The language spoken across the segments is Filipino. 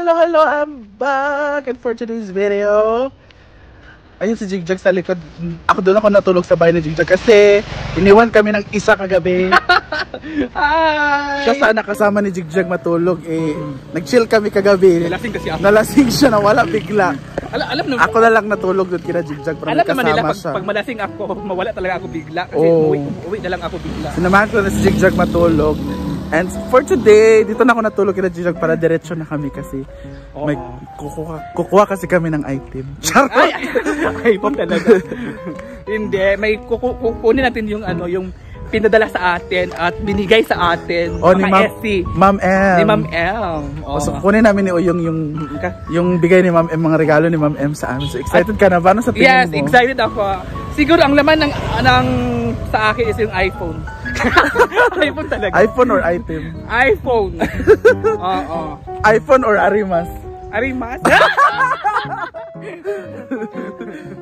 Hello, I'm back and for today's video, ayun si Jigjag sa likod. Doon ako natulog sa bahay ni Jigjag kasi iniwan kami ng isa kagabi. Hi! Siya sana kasama ni Jigjag matulog nag-chill kami kagabi. Nalasing kasi ako. Nalasing siya, nawala bigla. Alam naman. Ako na lang natulog doon kina Jigjag para alam naman nila siya. pag malasing ako, mawala talaga ako bigla kasi uwi na lang ako bigla. Sinamahan ko na si Jigjag matulog. And for today, dito na ako natulog kina Jigjag para diretso na kami kasi may kukuha kasi kami ng item. Ay, iPhone talaga. Hindi, may kukunin natin yung yung pinadala sa atin at binigay sa atin ni Ma'am M. Ni Ma'am M. So kunin namin ni Uyong yung bigay ni Ma'am M, mga regalo ni Ma'am M sa amin. So excited ka na ba? Ano sa tingin mo? Yes, excited ako. Siguro ang laman ng sa akin is yung iPhone. iPhone talaga. iPhone or item? iPhone. Oo. iPhone or Arimas? Arimas?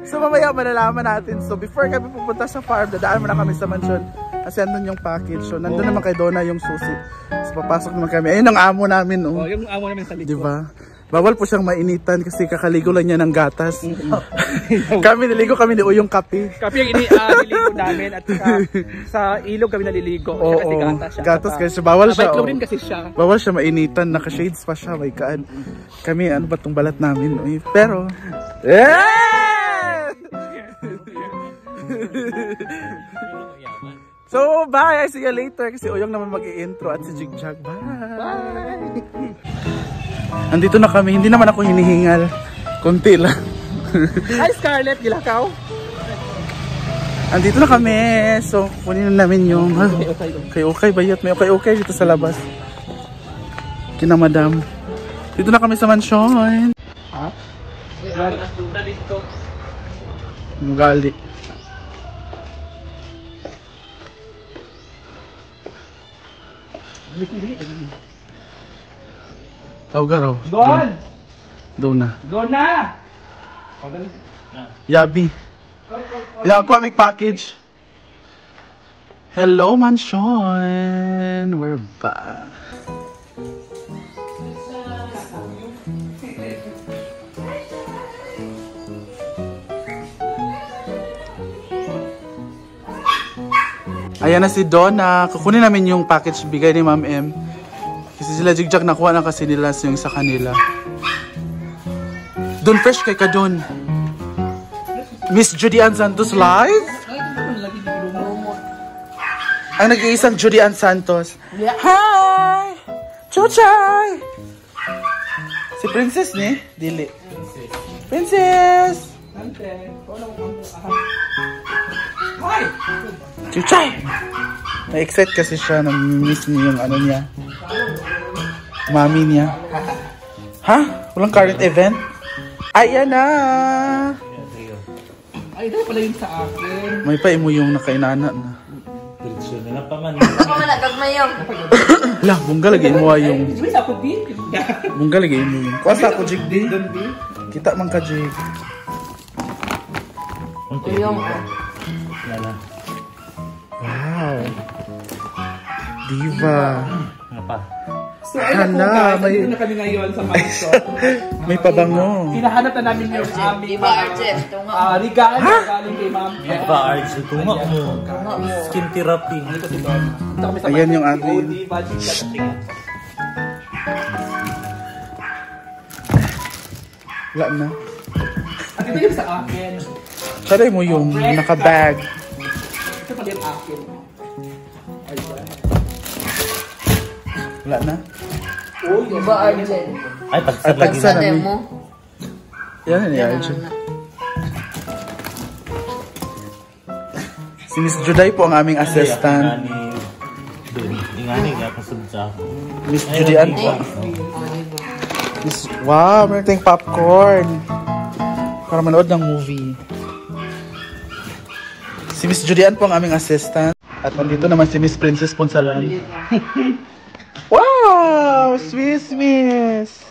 So mamaya malalaman natin. So before kami pupunta sa farm, dadaan muna kami sa mansion kasi andun yung package. So nandun naman kay Donna yung susi. So papasok naman kami. Ayun ang amo namin. Yung amo namin sa likod. Diba? Bawal po siyang mainitan kasi kakaligo lang niya ng gatas. Kami niligo kami ni Uyong kape. Kape yung niligo namin at sa ilog kami naliligo. Kasi gatas siya. Gatas kasi bawal siya. Rin kasi siya. Bawal siya mainitan. Naka-shades pa siya. My God. Kami ano ba itong balat namin? Pero... So bye! I see you later kasi Uyong naman mag-i-intro at si Jigjag. Bye! Andito na kami, hindi naman ako hinihingal. Konti lang. Hi Scarlett, gilakaw. Andito na kami. So, kunin na namin yung okay bayat. May okay dito sa labas. Kina madam. Dito na kami sa mansion. Ha? Mugali. Tawag raw. Doon na. Yabi. Ilang ako aming package. Hello mansion. We're back. Ayan na si Donna. Kukunin namin yung package bigay ni Ma'am M. Kasi sila Jigjag nakuha na kasi nila yung sa kanila. Don fresh kay ka Don. Miss Judy Ann Santos live? Ang nag-iisang Judy Ann Santos. Hi! Chuchay! Si Princess ni? Dili. Princess! Hi! Chuchay! Na-excite kasi siya. Nami-miss niya yung ano niya. Mami niya. Ha? Walang current event? Ayan na! Ay, daw pala yun sa akin. May pa mo yung nakainana na. Diretso na lang pa man. Ako man nagagmay yung. Lah, bungga lagi mo yung. Juwis ako din. Bungga lagi mo yung. Kuwasa ako Jig di. Kita man ka Jig. Yung. Wow. Diva. Ano pa? So, ayun po guys, nandito na kami ngayon sa mansion. May pabango. Hinahanap na namin yung aming Diba, Arjen? regalo galing kay Ma'am. Diba, Arjen? Tunga mo. Skin therapy. Ayan yung ating. Wala na. At ito yung sa akin. Saray mo yung naka-bag. Ito pala yung akin. Wala na. Diba, Arjen? Ay, tagsa na mo. Yan na Arjen. Si Miss Juday po ang aming assistant. Ingani nga kasud sa ako. Miss Judy Ann po. Wow, meron tayong popcorn. Para manood ng movie. Si Miss Judy Ann po ang aming assistant. At nandito naman si Miss Princess Ponsalan. Wow! Swiss Miss!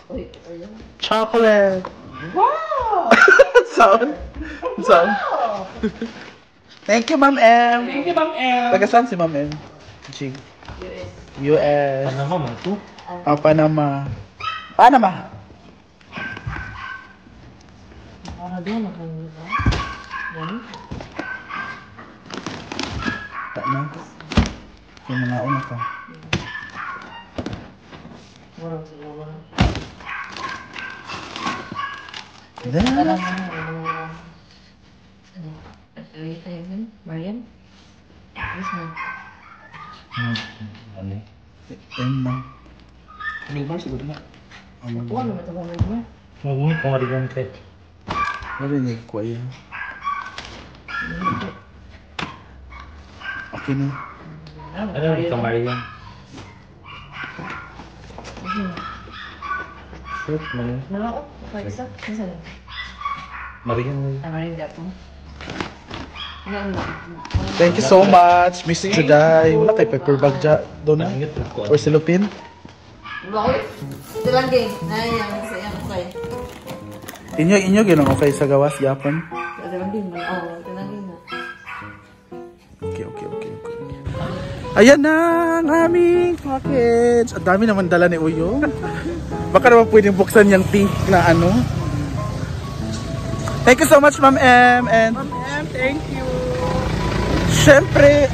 Chocolate! Wow! Sound? Sound? Thank you, Ma'am M. Thank you, Ma'am M. Taga saan si Ma'am M? G. US. Panama man to. Panama. Panama. doon ako nila. Yan. Tak na. Yung mga una ka. Walang siguro. Then, Alam mo na. Ano tayo yun? Marian? Yes, ma'am. Ano? ayun lang. Neymar siguro na. Tuwa naman ito kung niya. Huwag kung arigan ka. Narinig ko yan. Okay na. Ano yung kamarian? Short mo yun. Nalako? Okay, isa? Isa lang. Marian mo yun. Marian dapat mo. Thank you so much, Miss Juday. Wala kay paper bag doon na. Ingat ako. Or silupin. Bakit? Ito lang game. Nayang sayang okay. Inyo ginong okay sa gawas yapon. Ito lang game. Oo, ito lang game na. Okay. Ayan na ang aming package. Ang dami naman dala ni Uyong. Baka naman pwedeng buksan yung pink na ano. Thank you so much, Ma'am M. And Ma'am M, thank you. syempre,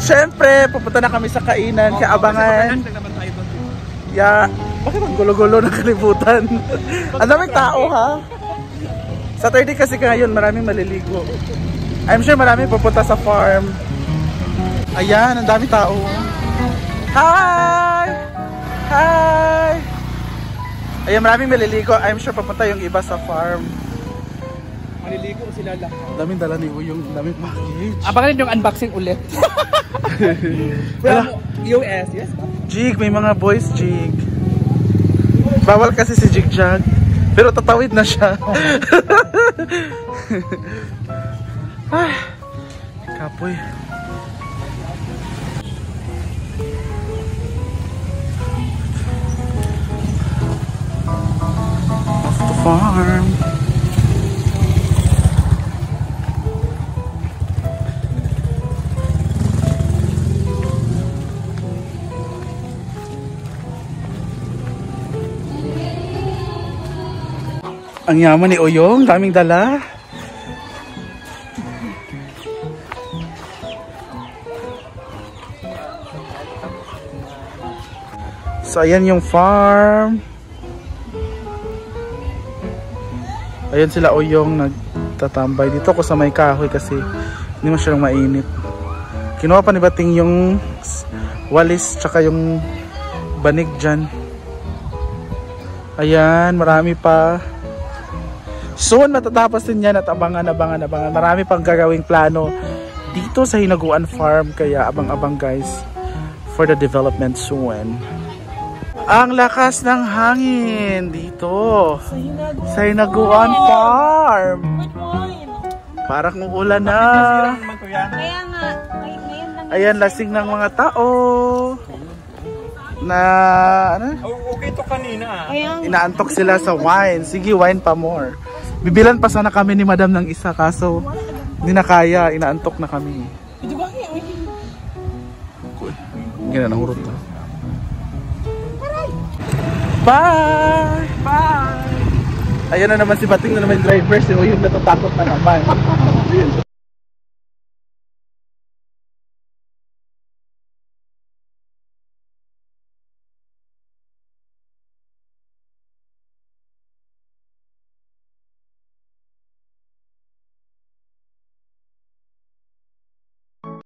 syempre, pupunta na kami sa kainan, kaya abangan. Yeah, bakit ang gulo-gulo ng kalibutan? Ang daming tao, ha? Saturday kasi ngayon, maraming maliligo. I'm sure maraming pupunta sa farm. Ayan, ang daming tao. Hi! Hi! Ayan, maraming maliligo. I'm sure pupunta yung iba sa farm. Maliligo sila lahat. Daming dala ni Uyong, daming package. Abangan yung unboxing ulit. Wala. US, yes ba? Jig, may mga boys jig. Bawal kasi si Jigjag. Pero tatawid na siya. Ay, kapoy. Off the farm. Ang yaman ni Uyong, daming dala. So ayan yung farm. Ayan sila Uyong nagtatambay. Dito ako sa may kahoy kasi hindi masyadong mainit. Kinuha pa ni Bating yung walis tsaka yung banig dyan. Ayan, marami pa. Soon matatapos din yan at abangan. Marami pang gagawing plano dito sa Hinaguan Farm. Kaya abang-abang guys for the development soon. Ang lakas ng hangin dito sa Hinaguan Farm. Parang uulan na. Kaya nga, ngayon lang. Ayan, lasing ng mga tao. Na ano? Okay to kanina. Inaantok sila sa wine. Sige, wine pa more. Bibilan pa sana kami ni Madam ng isa kaso hindi na kaya, inaantok na kami. Gina nahurot to. Bye! Bye! Ayan na naman si Bating na naman driver, si Uyong natatakot na naman.